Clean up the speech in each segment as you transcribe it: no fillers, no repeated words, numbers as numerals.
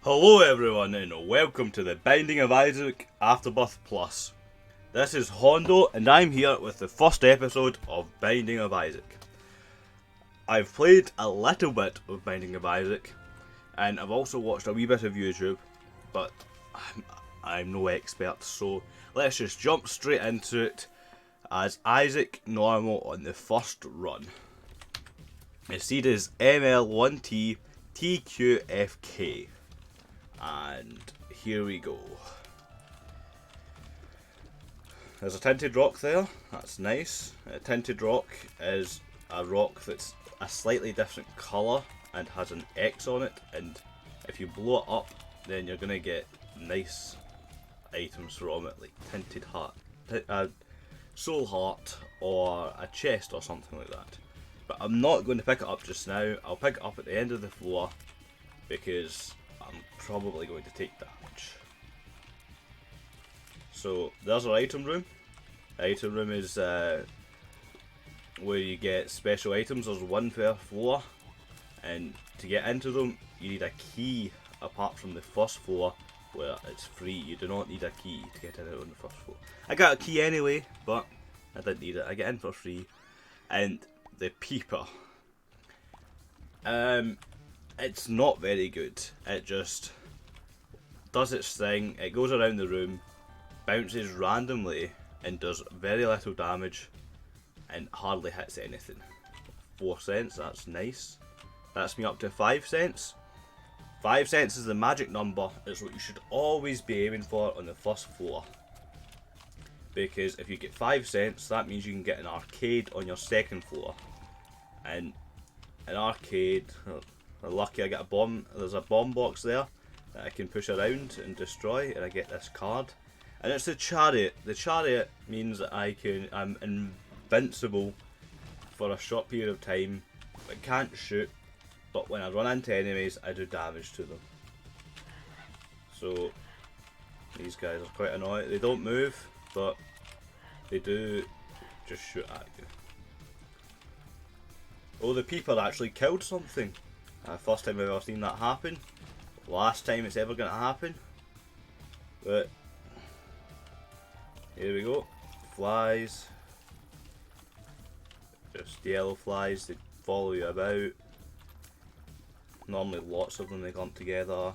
Hello everyone and welcome to the Binding of Isaac Afterbirth Plus. This is Hondo and I'm here with the first episode of Binding of Isaac. I've played a little bit of Binding of Isaac and I've also watched a wee bit of YouTube, but I'm no expert, so let's just jump straight into it as Isaac normal on the first run. The seed is ML1T TQFK. And here we go. There's a tinted rock there, that's nice. A tinted rock is a rock that's a slightly different colour and has an X on it, and if you blow it up then you're going to get nice items from it, like tinted heart, a soul heart or a chest or something like that. But I'm not going to pick it up just now, I'll pick it up at the end of the floor because I'm probably going to take damage. So there's our item room. The item room is where you get special items. There's one per floor, and to get into them you need a key apart from the first floor where it's free. You do not need a key to get in on the first floor. I got a key anyway, but I didn't need it. I get in for free. And the peeper. It's not very good. It just does its thing. It goes around the room, bounces randomly, and does very little damage, and hardly hits anything. 4 cents, that's nice. That's me up to 5 cents. 5 cents is the magic number. It's what you should always be aiming for on the first floor. Because if you get 5 cents, that means you can get an arcade on your second floor. And an arcade... I'm lucky I get a bomb. There's a bomb box there that I can push around and destroy, and I get this card. And it's the chariot. The chariot means that I'm invincible for a short period of time. I can't shoot, but when I run into enemies, I do damage to them. So these guys are quite annoying. They don't move, but they do just shoot at you. Oh, the peeper actually killed something. First time I've ever seen that happen. Last time it's ever going to happen. But here we go. Flies. Just yellow flies. They follow you about. Normally lots of them, they clump together.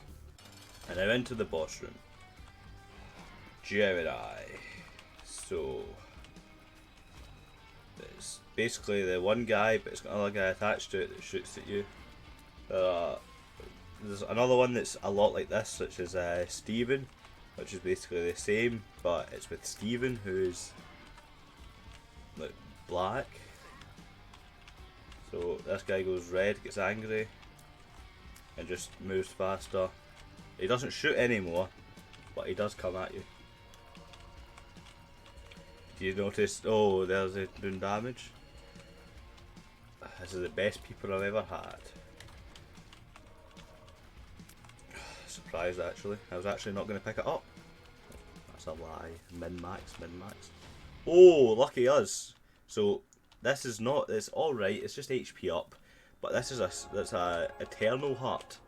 And now into the boss room. Gemini. So it's basically the one guy, but it's got another guy attached to it that shoots at you. There's another one that's a lot like this, which is Steven, which is basically the same, but it's with Steven, who's like black. So this guy goes red, gets angry, and just moves faster. He doesn't shoot anymore, but he does come at you. Do you notice? Oh, there's it doing damage. This is the best peeper I've ever had. Surprised actually. I was actually not going to pick it up. That's a lie. Min-max, min-max. Oh, lucky us. So this is not, it's alright, it's just HP up. But this is that's a eternal heart.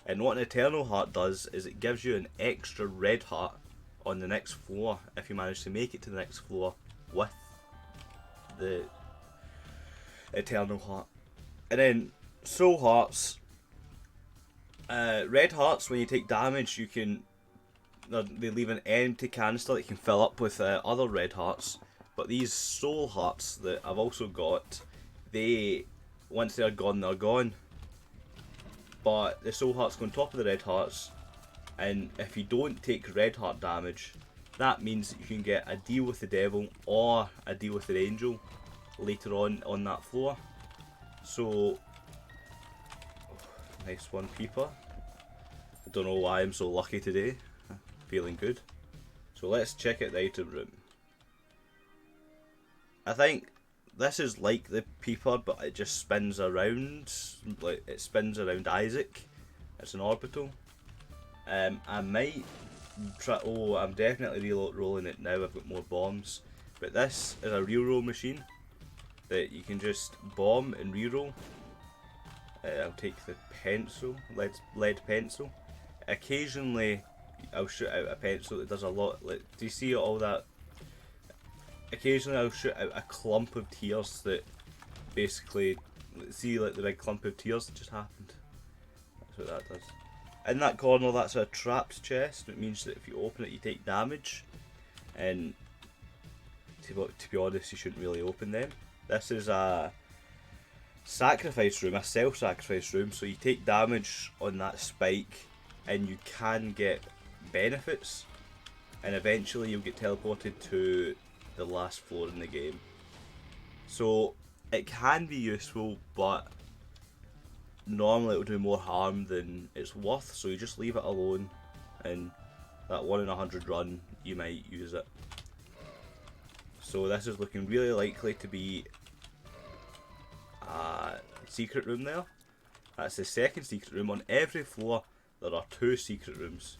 And what an eternal heart does is it gives you an extra red heart on the next floor if you manage to make it to the next floor with the eternal heart. And then soul hearts. Red hearts, when you take damage, you can. They leave an empty canister that you can fill up with other red hearts. But these soul hearts that I've also got, they, once they're gone, they're gone. But the soul hearts go on top of the red hearts, and if you don't take red heart damage, that means that you can get a deal with the devil or a deal with the angel later on that floor. So. Nice one, peeper. I don't know why I'm so lucky today. Feeling good. So let's check out the item room. I think this is like the peeper, but it just spins around. Like it spins around Isaac. It's an orbital. I might try. Oh, I'm definitely rolling it now. I've got more bombs. But this is a reroll machine that you can just bomb and reroll. I'll take the pencil, lead pencil. occasionally I'll shoot out a pencil that does a lot. Like, do you see all that? Occasionally I'll shoot out a clump of tears that basically, see like the big clump of tears that just happened. That's what that does. In that corner, that's a trapped chest. It means that if you open it, you take damage. And to be honest, you shouldn't really open them. This is a sacrifice room, a self-sacrifice room. So you take damage on that spike, and you can get benefits. And eventually, you'll get teleported to the last floor in the game. So it can be useful, but normally it will do more harm than it's worth, so you just leave it alone, and that 1 in 100 run you might use it. So this is looking really likely to be a secret room there. That's the second secret room. On every floor there are 2 secret rooms,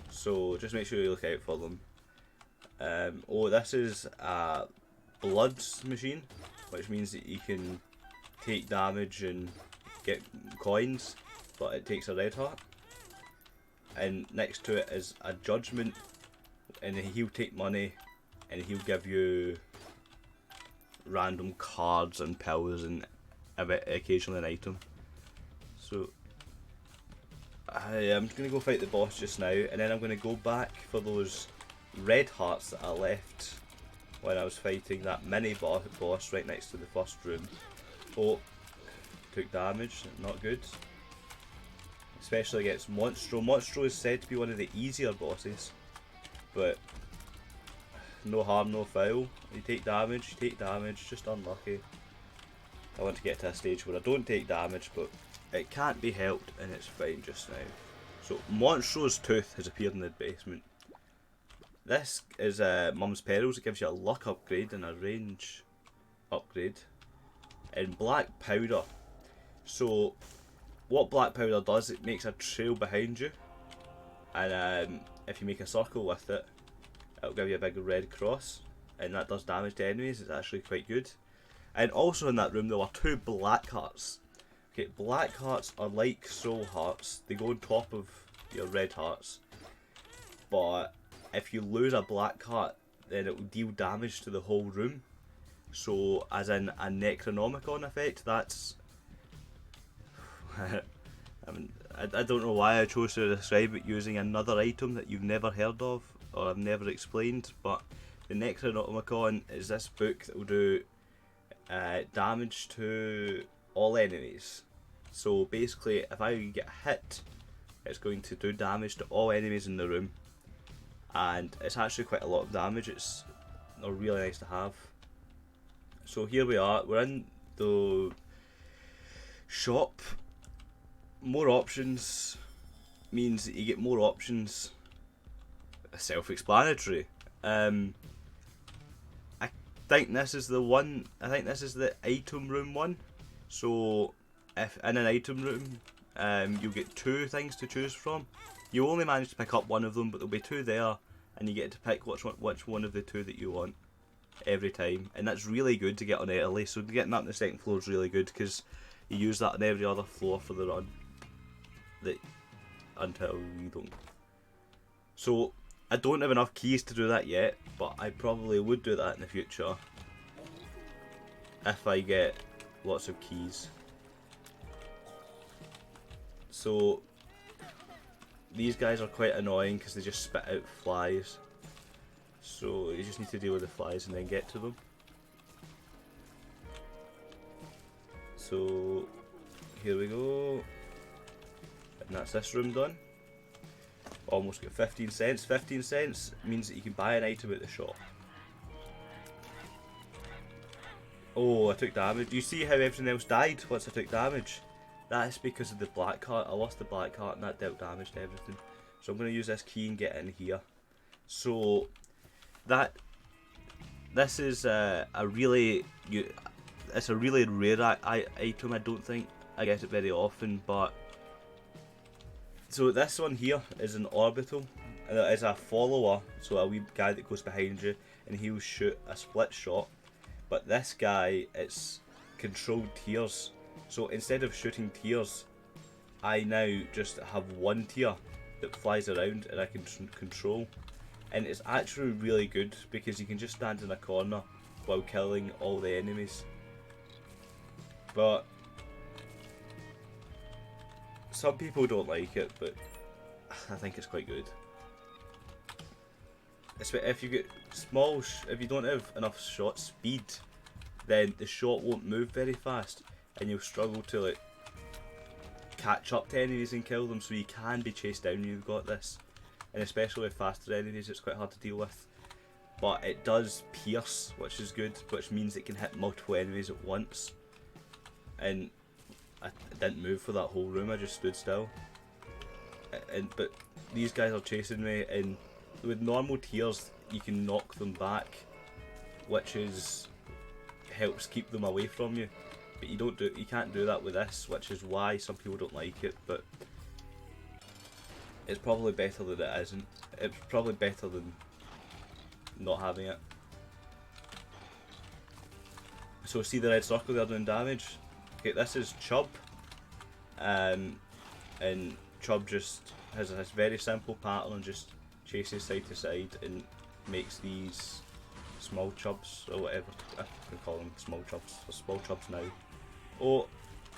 so just make sure you look out for them. Oh, this is a blood machine, which means that you can take damage and get coins, but it takes a red heart. And next to it is a judgment, and he'll take money and he'll give you random cards and pills and a bit, occasionally an item. So I'm going to go fight the boss just now, and then I'm going to go back for those red hearts that I left when I was fighting that mini boss right next to the first room. Oh, took damage, not good. Especially against Monstro. Monstro is said to be one of the easier bosses, but no harm, no foul. You take damage, just unlucky. I want to get to a stage where I don't take damage, but it can't be helped and it's fine just now. So Monstro's tooth has appeared in the basement. This is Mum's Perils. It gives you a luck upgrade and a range upgrade. And black powder. So what black powder does, it makes a trail behind you, and if you make a circle with it, it'll give you a big red cross, and that does damage to enemies. It's actually quite good. And also in that room there were 2 black hearts. Okay, black hearts are like soul hearts. They go on top of your red hearts, but if you lose a black heart, then it will deal damage to the whole room. So, as in a Necronomicon effect. That's I don't know why I chose to describe it using another item that you've never heard of or I've never explained, but the Necronomicon is this book that will do damage to all enemies. So basically, if I get hit, it's going to do damage to all enemies in the room, and it's actually quite a lot of damage. It's really nice to have. So here we are, we're in the shop. More options means that you get more options. Self-explanatory. I think this is the one. I think this is the item room one. So if in an item room, you'll get 2 things to choose from. You only manage to pick up one of them, but there'll be 2 there, and you get to pick which one of the 2 that you want every time. And that's really good to get on early. So getting up on the second floor is really good because you use that on every other floor for the run. Until you don't. So I don't have enough keys to do that yet, but I probably would do that in the future if I get lots of keys. So these guys are quite annoying because they just spit out flies, so you just need to deal with the flies and then get to them. So here we go. And that's this room done. Almost got 15 cents. 15 cents means that you can buy an item at the shop. Oh, I took damage. Do you see how everything else died once I took damage? That's because of the black heart. I lost the black heart and that dealt damage to everything. So I'm going to use this key and get in here. So this is a really rare item. I don't think I get it very often, but so this one here is an orbital, and it is a follower, so a wee guy that goes behind you and he'll shoot a split shot. But this guy, it's controlled tears, so instead of shooting tears, I now just have 1 tear, that flies around and I can control. And it's actually really good because you can just stand in a corner while killing all the enemies. But some people don't like it, but I think it's quite good. If you get if you don't have enough shot speed, then the shot won't move very fast, and you'll struggle to like catch up to enemies and kill them. So you can be chased down. You've got this, and especially with faster enemies, it's quite hard to deal with. But it does pierce, which is good, which means it can hit multiple enemies at once. And I didn't move for that whole room. I just stood still. But these guys are chasing me, and with normal tiers you can knock them back, which helps keep them away from you. But you can't do that with this, which is why some people don't like it. But it's probably better that it isn't. It's probably better than not having it. So see the red circle there doing damage? Okay, this is Chub, and Chub just has a very simple pattern and just chases side to side and makes these small chubs, or whatever, I can call them small chubs, or small chubs now. Oh,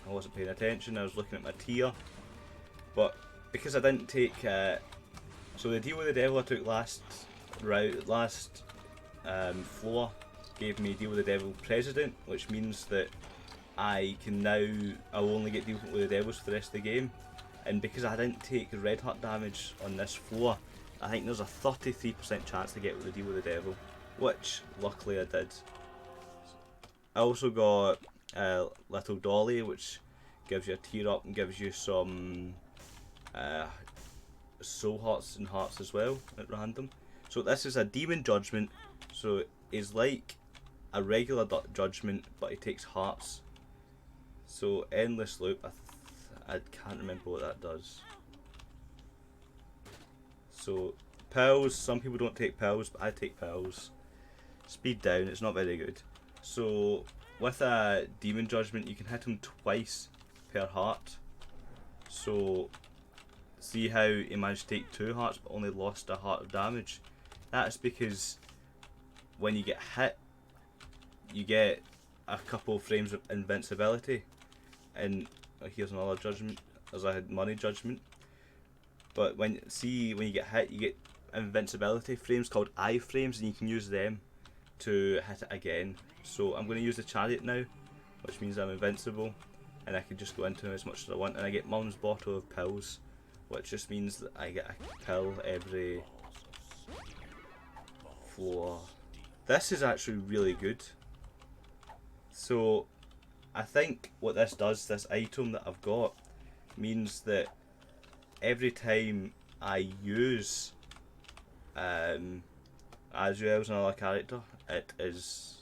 I wasn't paying attention, I was looking at my tier. But because I didn't take, so the deal with the devil I took last floor gave me deal with the devil president, which means that I'll only get deal with the devils for the rest of the game. And because I didn't take red heart damage on this floor, I think there's a 33% chance to get with the deal with the devil, which luckily I did. I also got Little Dolly, which gives you a tier up and gives you some soul hearts and hearts as well at random. So this is a demon judgment, so it's like a regular judgment, but it takes hearts. So endless loop, I can't remember what that does. So pills, some people don't take pills, but I take pills. Speed down, it's not very good. So with a demon judgment you can hit him twice per heart. So see how he managed to take 2 hearts but only lost a heart of damage? That's because when you get hit you get a couple frames of invincibility. And here's another judgment, as I had money judgment. But when you get hit, you get invincibility frames called iframes, and you can use them to hit it again. So I'm going to use the chariot now, which means I'm invincible, and I can just go into as much as I want. And I get Mum's bottle of pills, which just means that I get a pill every floor. This is actually really good. So I think what this does, this item that I've got, means that every time I use Azrael's another character, it is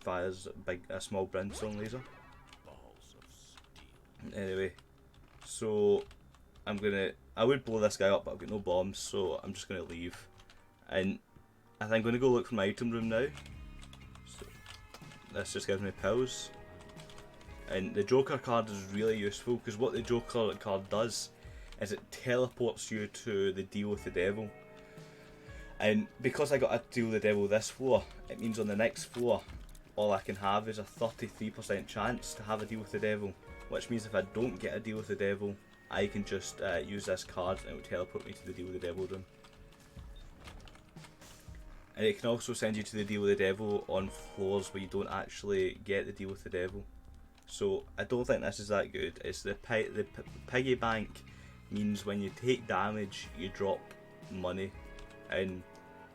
fires a small brimstone laser. Anyway, so I would blow this guy up, but I've got no bombs, so I'm just gonna leave, and I think I'm gonna go look for my item room now. This just gives me pills, and the Joker card is really useful because what the Joker card does is it teleports you to the deal with the devil. And because I got a deal with the devil this floor, it means on the next floor all I can have is a 33% chance to have a deal with the devil, which means if I don't get a deal with the devil, I can just use this card and it will teleport me to the deal with the devil room. And it can also send you to the deal with the devil on floors where you don't actually get the deal with the devil. So I don't think this is that good. It's the piggy bank means when you take damage you drop money, and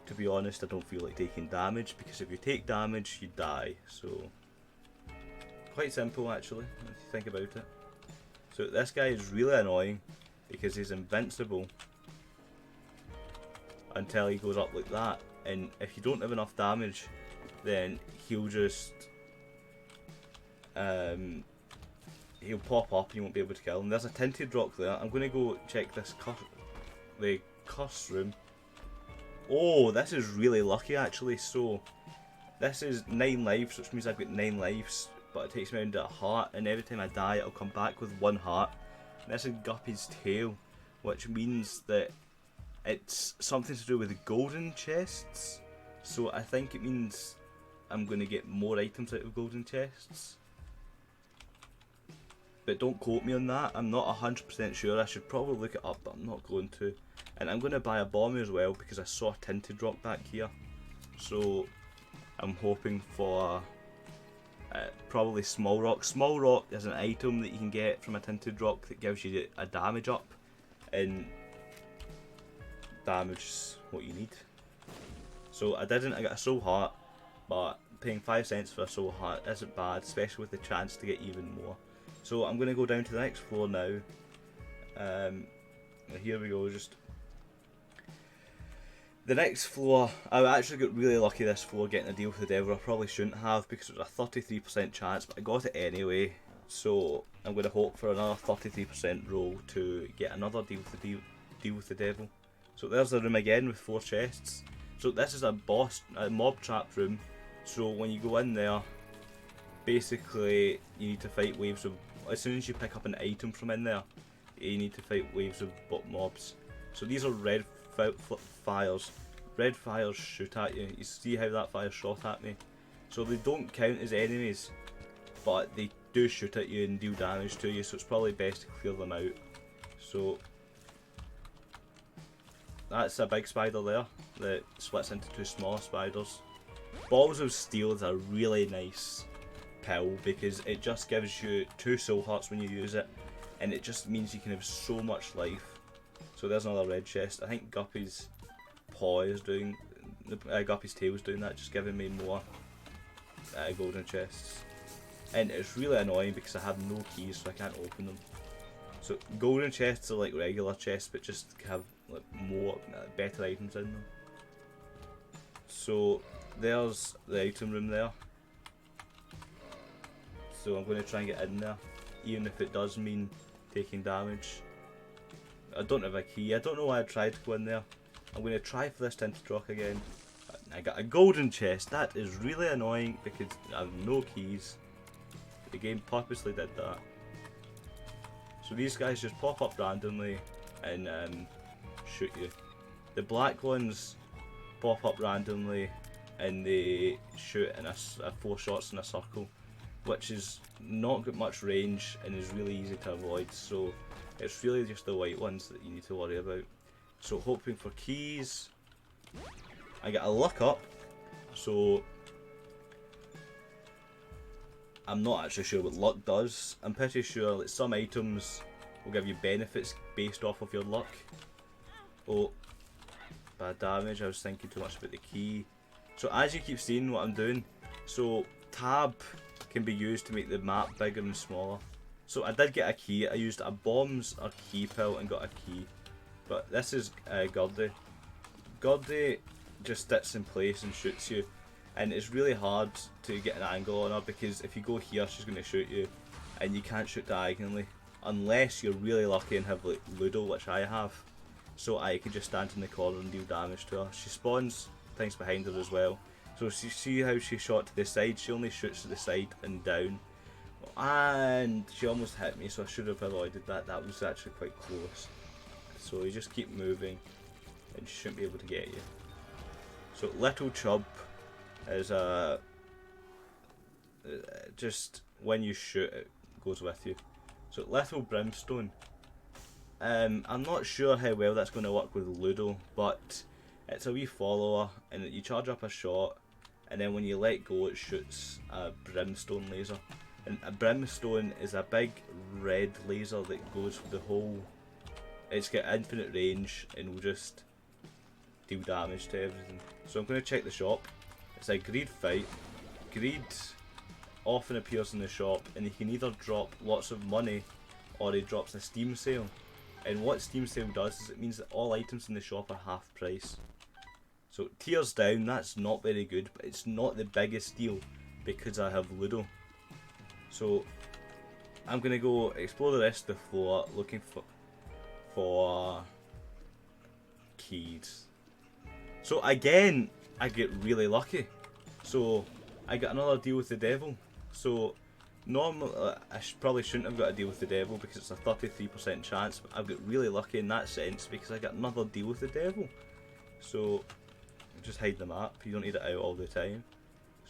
to be honest I don't feel like taking damage, because if you take damage you die. So quite simple actually if you think about it. So this guy is really annoying because he's invincible until he goes up like that. And if you don't have enough damage, then he'll just he'll pop up and you won't be able to kill him. There's a tinted rock there. I'm going to go check this the curse room. Oh, this is really lucky actually. So this is 9 lives, which means I've got 9 lives, but it takes me down to a heart, and every time I die it'll come back with 1 heart. And this is Guppy's tail, which means that it's something to do with the golden chests. So I think it means I'm going to get more items out of golden chests. But don't quote me on that, I'm not 100% sure. I should probably look it up, but I'm not going to. And I'm going to buy a bomb as well because I saw a tinted rock back here. So I'm hoping for probably small rock. Small rock is an item that you can get from a tinted rock that gives you a damage up. And damage is what you need. So I got a soul heart, but paying 5 cents for a soul heart isn't bad, especially with the chance to get even more. So I'm going to go down to the next floor now. Here we go, just the next floor. I actually got really lucky this floor getting a deal with the devil. I probably shouldn't have because it was a 33% chance, but I got it anyway. So I'm going to hope for another 33% roll to get another deal with the devil. So there's the room again with 4 chests. So this is a mob trap room. So when you go in there, basically you need to fight waves of. As soon as you pick up an item from in there, you need to fight waves of mobs. So these are red fires. Red fires shoot at you. You see how that fire shot at me? So they don't count as enemies, but they do shoot at you and deal damage to you, so it's probably best to clear them out. So that's a big spider there that splits into 2 smaller spiders. Balls of Steel is a really nice pill because it just gives you 2 soul hearts when you use it, and it just means you can have so much life. So there's another red chest. I think Guppy's paw is doing, Guppy's tail is doing that, just giving me more golden chests. And it's really annoying because I have no keys, so I can't open them. So golden chests are like regular chests, but just have like more better items in them. So there's the item room there. So I'm going to try and get in there, even if it does mean taking damage. I don't have a key. I don't know why I tried to go in there. I'm going to try for this tinted rock again. I got a golden chest. That is really annoying because I have no keys. The game purposely did that. So these guys just pop up randomly and shoot you. The black ones pop up randomly and they shoot in 4 shots in a circle, which is not got much range and is really easy to avoid. So it's really just the white ones that you need to worry about. So hoping for keys. I get a luck up, so I'm not actually sure what luck does. I'm pretty sure that some items will give you benefits based off of your luck. Oh, bad damage. I was thinking too much about the key. So as you keep seeing what I'm doing, so tab can be used to make the map bigger and smaller. So I did get a key. I used a bombs or key pill and got a key. But this is Gurdy. Gurdy just sits in place and shoots you, and it's really hard to get an angle on her because if you go here she's going to shoot you and you can't shoot diagonally unless you're really lucky and have like Ludo, which I have. So I can just stand in the corner and deal damage to her. She spawns things behind her as well. So you see how she shot to the side, she only shoots to the side and down. And she almost hit me, so I should have avoided that. That was actually quite close. So you just keep moving and she shouldn't be able to get you. So Little Chub is just when you shoot it goes with you. So Little Brimstone. I'm not sure how well that's going to work with Ludo, but it's a wee follower and you charge up a shot and then when you let go it shoots a brimstone laser. And a brimstone is a big red laser that goes for the whole. It's got infinite range and will just deal damage to everything. So I'm going to check the shop. It's a greed fight. Greed often appears in the shop and he can either drop lots of money or he drops a Steam sale. And what Steam sale does is it means that all items in the shop are half price. So tears down, that's not very good, but it's not the biggest deal because I have Ludo. So I'm going to go explore the rest of the floor looking for keys. So again, I get really lucky. So I got another deal with the devil. So Normally, I probably shouldn't have got a deal with the devil because it's a 33% chance, but I've got really lucky in that sense because I got another deal with the devil. So, just hide the map, you don't need it out all the time.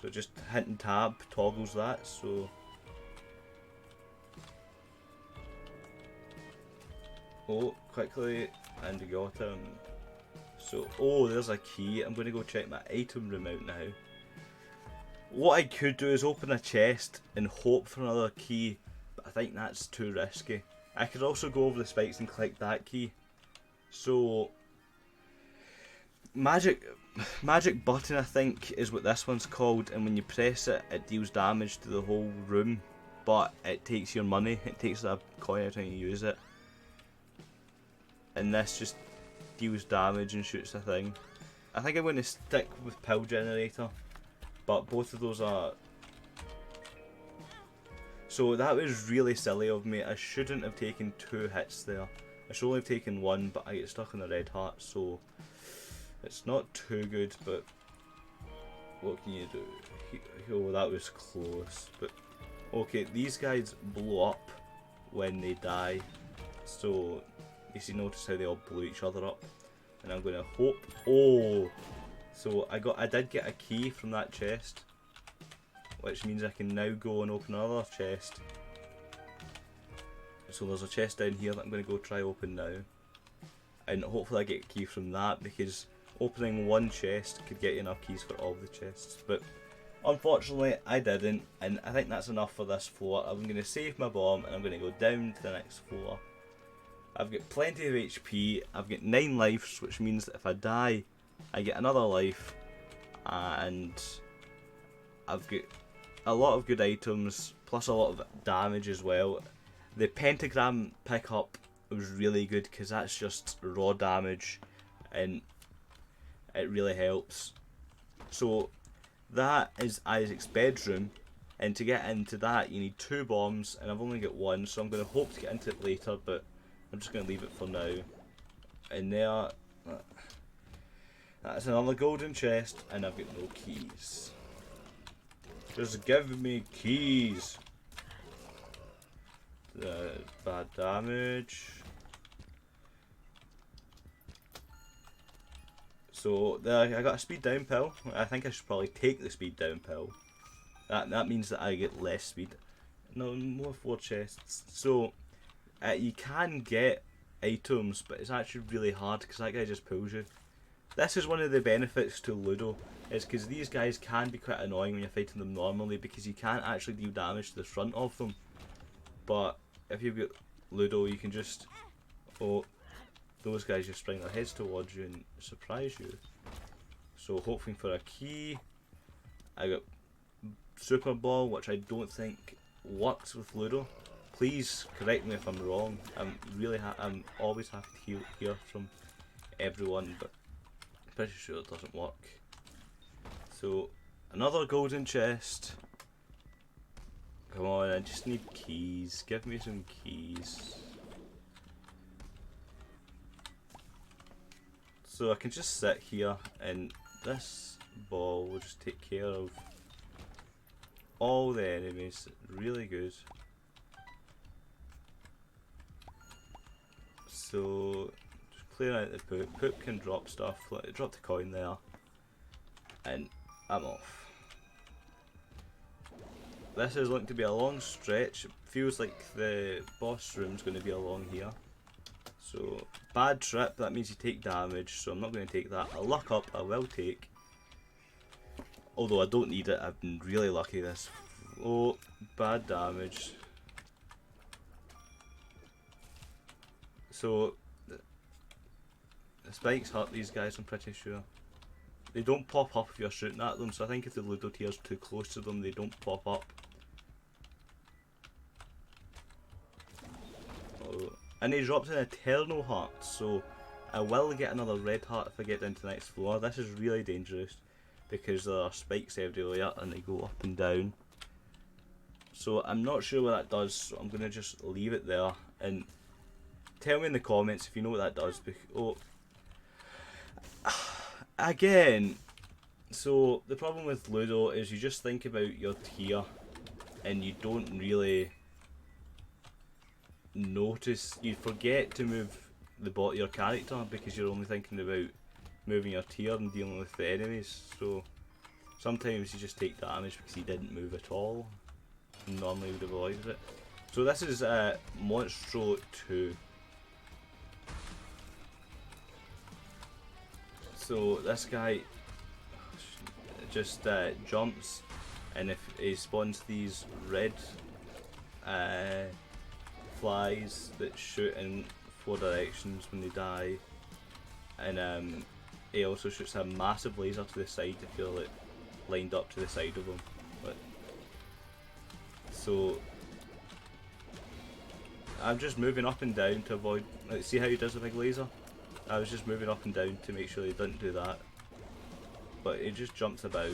So just hitting tab toggles that, so... Oh, quickly, and we got him. So, oh, there's a key. I'm going to go check my item room out now. What I could do is open a chest and hope for another key, but I think that's too risky. I could also go over the spikes and collect that key. So, magic button I think is what this one's called, and when you press it, it deals damage to the whole room, but it takes your money. It takes a coin every time you use it. And this just deals damage and shoots a thing. I think I'm going to stick with pill generator, but both of those are... So that was really silly of me. I shouldn't have taken 2 hits there. I should only have taken 1, but I get stuck on the red heart, so it's not too good, but what can you do? Oh, that was close. But okay, these guys blow up when they die, so you see, notice how they all blew each other up. And I'm gonna hope. Oh, so I did get a key from that chest, which means I can now go and open another chest. So there's a chest down here that I'm gonna go try open now, and hopefully I get a key from that, because opening one chest could get you enough keys for all the chests. But unfortunately I didn't, and I think that's enough for this floor. I'm gonna save my bomb and I'm gonna go down to the next floor. I've got plenty of HP, I've got 9 lives, which means that if I die, I get another life, and I've got a lot of good items, plus a lot of damage as well. The pentagram pickup was really good, because that's just raw damage, and it really helps. So that is Isaac's bedroom, and to get into that you need 2 bombs, and I've only got 1, so I'm going to hope to get into it later, but I'm just going to leave it for now. And there, that's another golden chest, and I've got no keys. Just give me keys. Bad damage. So there, I got a speed down pill. I think I should probably take the speed down pill. That means that I get less speed. No, more 4 chests. So you can get items, but it's actually really hard because that guy just pulls you. This is one of the benefits to Ludo, is because these guys can be quite annoying when you're fighting them normally, because you can't actually deal damage to the front of them. But if you've got Ludo, you can just... Oh, those guys just spring their heads towards you and surprise you. So hoping for a key. I got Super Ball, which I don't think works with Ludo. Please correct me if I'm wrong. I'm always happy to hear from everyone, but I'm pretty sure it doesn't work. So another golden chest. Come on, I just need keys. Give me some keys. So I can just sit here, and this ball will just take care of all the enemies. Really good. So just clear out the poop. Poop can drop stuff. Like it dropped a coin there, and I'm off. This is looking to be a long stretch. It feels like the boss room's going to be along here. So bad trip. That means you take damage. So I'm not going to take that. A luck up I will take. Although I don't need it. I've been really lucky this. Oh, bad damage. So, the spikes hurt these guys, I'm pretty sure. They don't pop up if you're shooting at them, so I think if the Ludo tier's too close to them, they don't pop up. Oh. And he drops an eternal heart, so I will get another red heart if I get down to the next floor. This is really dangerous, because there are spikes everywhere and they go up and down. So I'm not sure what that does, so I'm going to just leave it there, and tell me in the comments if you know what that does. Oh, again, so the problem with Ludo is you just think about your tier. and you don't really notice, you forget to move the bot your character because you're only thinking about moving your tier and dealing with the enemies. So sometimes you just take damage because you didn't move at all. Normally would have avoided it. So this is Monstro 2. So this guy just jumps, and if he spawns these red flies that shoot in 4 directions when they die, and he also shoots a massive laser to the side if you're like lined up to the side of him. But so I'm just moving up and down to avoid, like, see how he does a big laser? I was just moving up and down to make sure he didn't do that. But he just jumps about.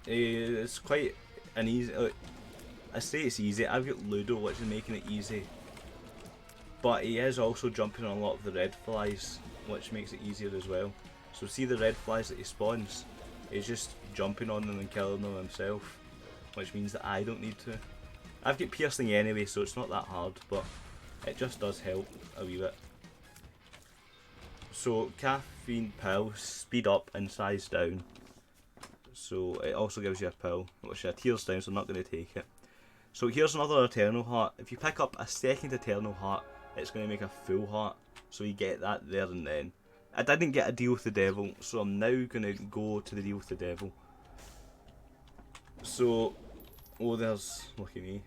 It's quite an easy, like, I say it's easy, I've got Ludo which is making it easy. But he is also jumping on a lot of the red flies, which makes it easier as well. So see the red flies that he spawns, he's just jumping on them and killing them himself, which means that I don't need to. I've got piercing anyway, so it's not that hard, but it just does help a wee bit. So caffeine pill, speed up and size down. So it also gives you a pill, which are tears down, so I'm not going to take it. So here's another Eternal Heart. If you pick up a second Eternal Heart, it's going to make a full heart. So you get that there and then. I didn't get a deal with the devil, so I'm now going to go to the deal with the devil. So, oh, there's, look at me.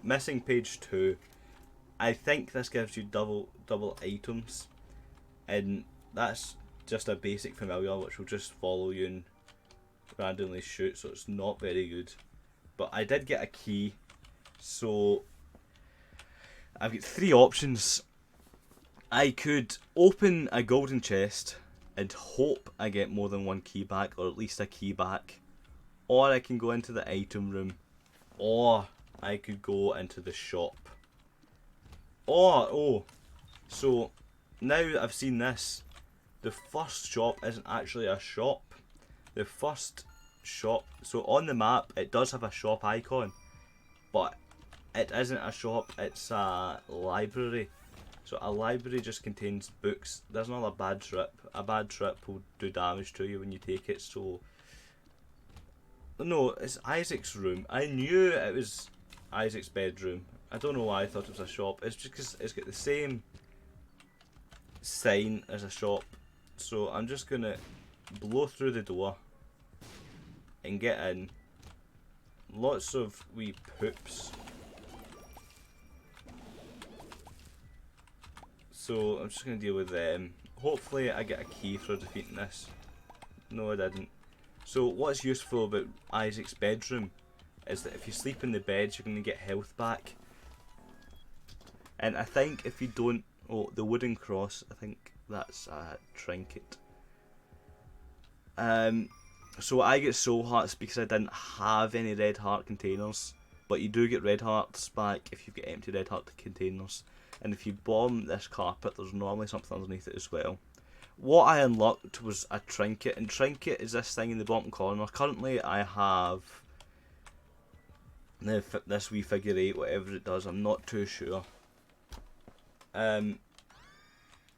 Missing page 2. I think this gives you double items, and that's just a basic familiar which will just follow you and randomly shoot, so it's not very good. But I did get a key, so I've got 3 options. I could open a golden chest and hope I get more than 1 key back, or at least a key back, or I can go into the item room, or I could go into the shop. Or, oh, so now that I've seen this, the first shop isn't actually a shop. The first shop, so on the map it does have a shop icon, but it isn't a shop, it's a library. So a library just contains books. There's not a bad trip. A bad trip will do damage to you when you take it, so... No, it's Isaac's room. I knew it was Isaac's bedroom. I don't know why I thought it was a shop. It's just because it's got the same sign as a shop. So I'm just going to blow through the door and get in. Lots of wee poops. So I'm just going to deal with them. Hopefully I get a key for defeating this. No, I didn't. So what's useful about Isaac's bedroom is that if you sleep in the bed, you're going to get health back. And I think if you don't... Oh, the wooden cross, I think that's a trinket. So I get soul hearts because I didn't have any red heart containers. But you do get red hearts back if you've got empty red heart containers. And if you bomb this carpet, there's normally something underneath it as well. What I unlocked was a trinket, and trinket is this thing in the bottom corner. Currently I have this wee figure 8, whatever it does, I'm not too sure.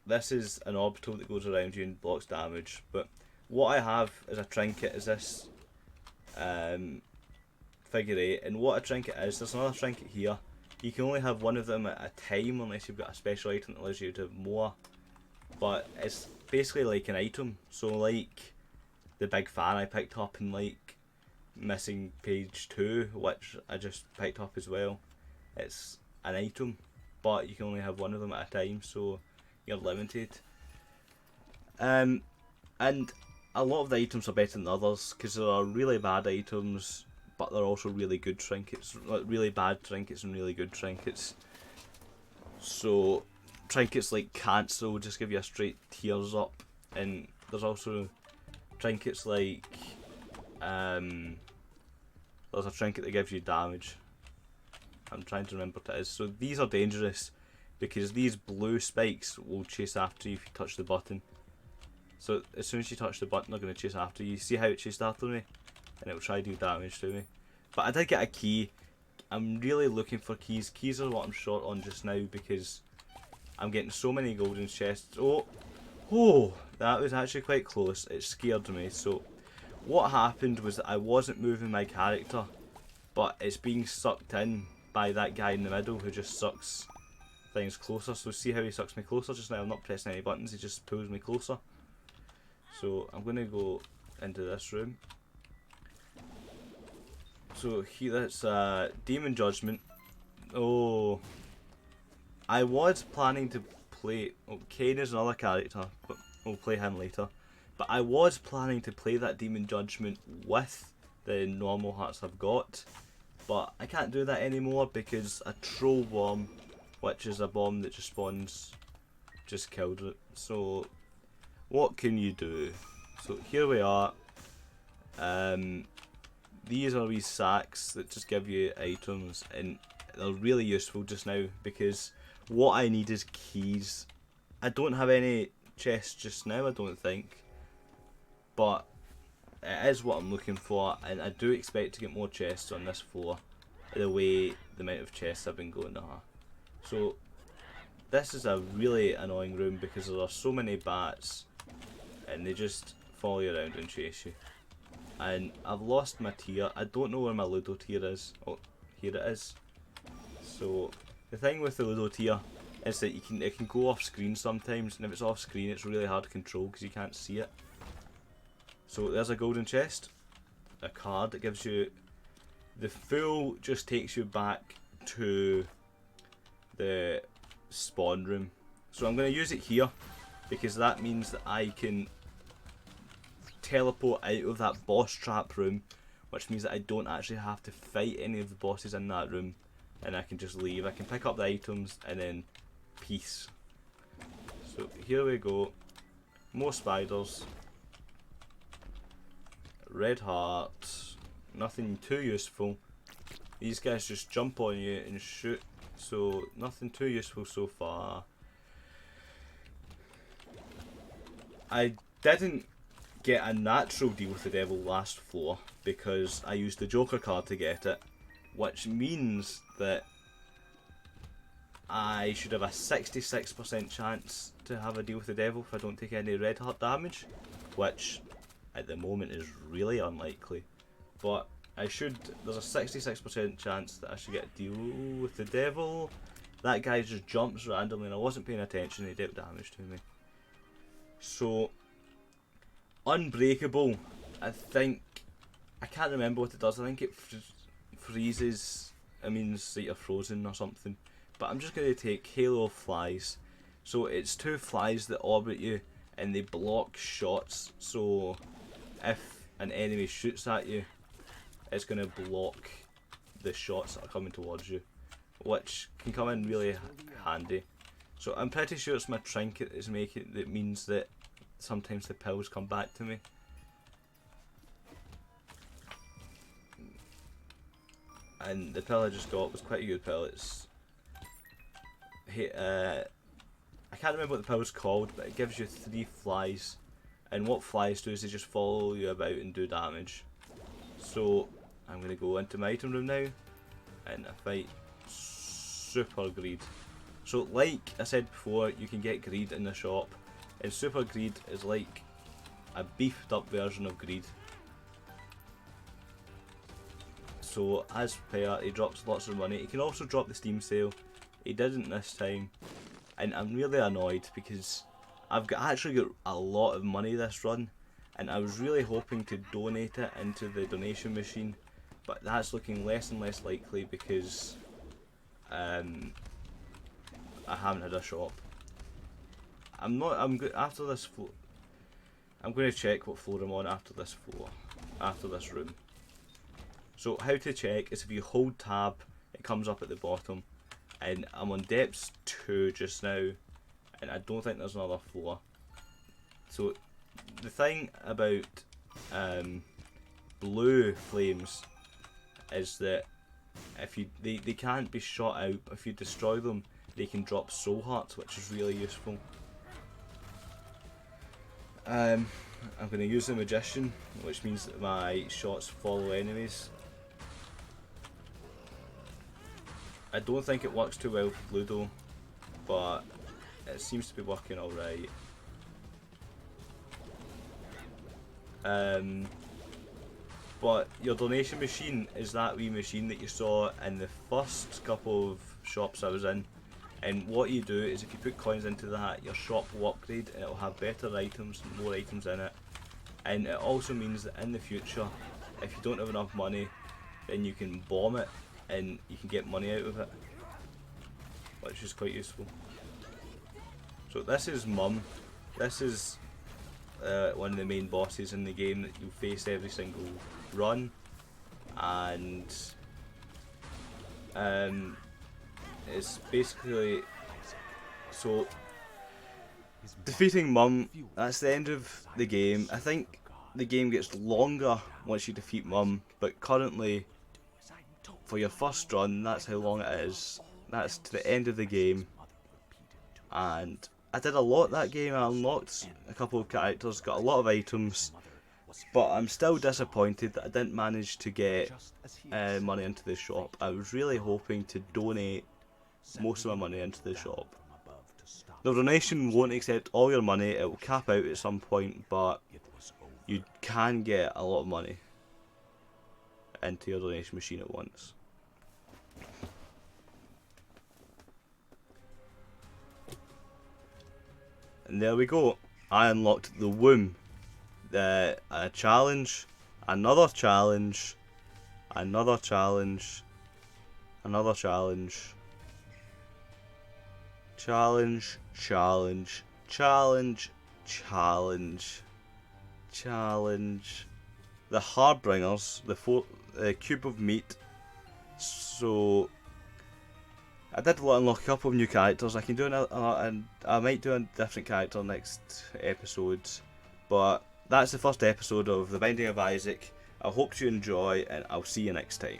This is an orbital that goes around you and blocks damage, but what I have as a trinket is this figure 8, and what a trinket is, there's another trinket here. You can only have one of them at a time unless you've got a special item that allows you to have more, but it's basically like an item. So like the big fan I picked up in like missing page 2, which I just picked up as well, it's an item, but you can only have one of them at a time, so you're limited. And a lot of the items are better than others because there are really bad items, but they're also really good trinkets, like really bad trinkets and really good trinkets. So trinkets like cancel just give you a straight tears up, and there's also trinkets like there's a trinket that gives you damage. I'm trying to remember what it is. So these are dangerous because these blue spikes will chase after you if you touch the button. So as soon as you touch the button, they're going to chase after you. See how it chased after me? and it'll try to do damage to me. But I did get a key. I'm really looking for keys. Keys are what I'm short on just now because I'm getting so many golden chests. Oh, that was actually quite close. It scared me. So what happened was that I wasn't moving my character, but it's being sucked in by that guy in the middle who just sucks things closer. So see how he sucks me closer just now? I'm not pressing any buttons, he just pulls me closer. So I'm going to go into this room. So here, that's Demon Judgment. Oh, I was planning to play. Oh, Kane is another character, but we'll play him later. But I was planning to play that Demon Judgment with the normal hearts I've got, but I can't do that anymore because a troll bomb, which is a bomb that just spawns, just killed it. So what can you do? So here we are. These are these sacks that just give you items, and they're really useful just now because what I need is keys. I don't have any chests just now, I don't think, but it is what I'm looking for, and I do expect to get more chests on this floor the way the amount of chests I've been going. So this is a really annoying room because there are so many bats and they just follow you around and chase you. And I've lost my tier. I don't know where my Ludo tier is. Oh, here it is. So the thing with the Ludo tier is that it can go off screen sometimes, and if it's off screen it's really hard to control because you can't see it. So there's a golden chest, a card that gives you the full, just takes you back to the spawn room. So I'm going to use it here because that means that I can teleport out of that boss trap room, which means that I don't actually have to fight any of the bosses in that room, and I can just leave. I can pick up the items and then peace. So here we go. More spiders. Red heart. Nothing too useful. These guys just jump on you and shoot, so nothing too useful so far. I didn't get a natural deal with the devil last floor because I used the Joker card to get it, which means that I should have a 66% chance to have a deal with the devil if I don't take any red heart damage, which at the moment is really unlikely, but I should. There's a 66% chance that I should get a deal with the devil. That guy just jumps randomly and I wasn't paying attention, he dealt damage to me. So Unbreakable, I think, I can't remember what it does. I think it freezes, it means that you're frozen or something. But I'm just going to take Halo of Flies. So it's two flies that orbit you and they block shots. So if an enemy shoots at you, it's going to block the shots that are coming towards you, which can come in really handy. So I'm pretty sure it's my trinket that means that sometimes the pills come back to me. And the pill I just got was quite a good pill. It's I can't remember what the pill's called, but it gives you 3 flies, and what flies do is they just follow you about and do damage. So I'm going to go into my item room now and I fight Super Greed. So like I said before, you can get Greed in the shop, and Super Greed is like a beefed up version of Greed. So as player, he drops lots of money. He can also drop the Steam sale. He didn't this time, and I'm really annoyed because actually got a lot of money this run, and I was really hoping to donate it into the donation machine, but that's looking less and less likely because I haven't had a shop. After this floor, I'm going to check what floor I'm on after this floor, after this room. So how to check is if you hold tab, it comes up at the bottom, and I'm on depths 2 just now, and I don't think there's another floor. So the thing about blue flames is that if they can't be shot out, but if you destroy them, they can drop soul hearts, which is really useful. I'm going to use the Magician, which means that my shots follow enemies. I don't think it works too well with Ludo, but it seems to be working alright. But your donation machine is that wee machine that you saw in the first couple of shops I was in. And what you do is if you put coins into that, your shop will upgrade and it will have better items, more items in it. And it also means that in the future, if you don't have enough money, then you can bomb it and you can get money out of it, which is quite useful. So this is Mum. This is one of the main bosses in the game that you face every single run, and it's basically, so defeating Mum, that's the end of the game. I think the game gets longer once you defeat Mum, but currently for your first run, that's how long it is. That's to the end of the game, and I did a lot that game. I unlocked a couple of characters, got a lot of items, but I'm still disappointed that I didn't manage to get money into the shop. I was really hoping to donate most of my money into the shop. The donation won't accept all your money, it will cap out at some point, but you can get a lot of money into your donation machine at once. And there we go. I unlocked the womb. A challenge, another challenge, another challenge, another challenge, challenge, challenge, challenge, challenge, challenge. The Harbringers, the cube of meat. So I did unlock a couple of new characters. I can do another, and I might do a different character next episode. But that's the first episode of The Binding of Isaac. I hope you enjoy, and I'll see you next time.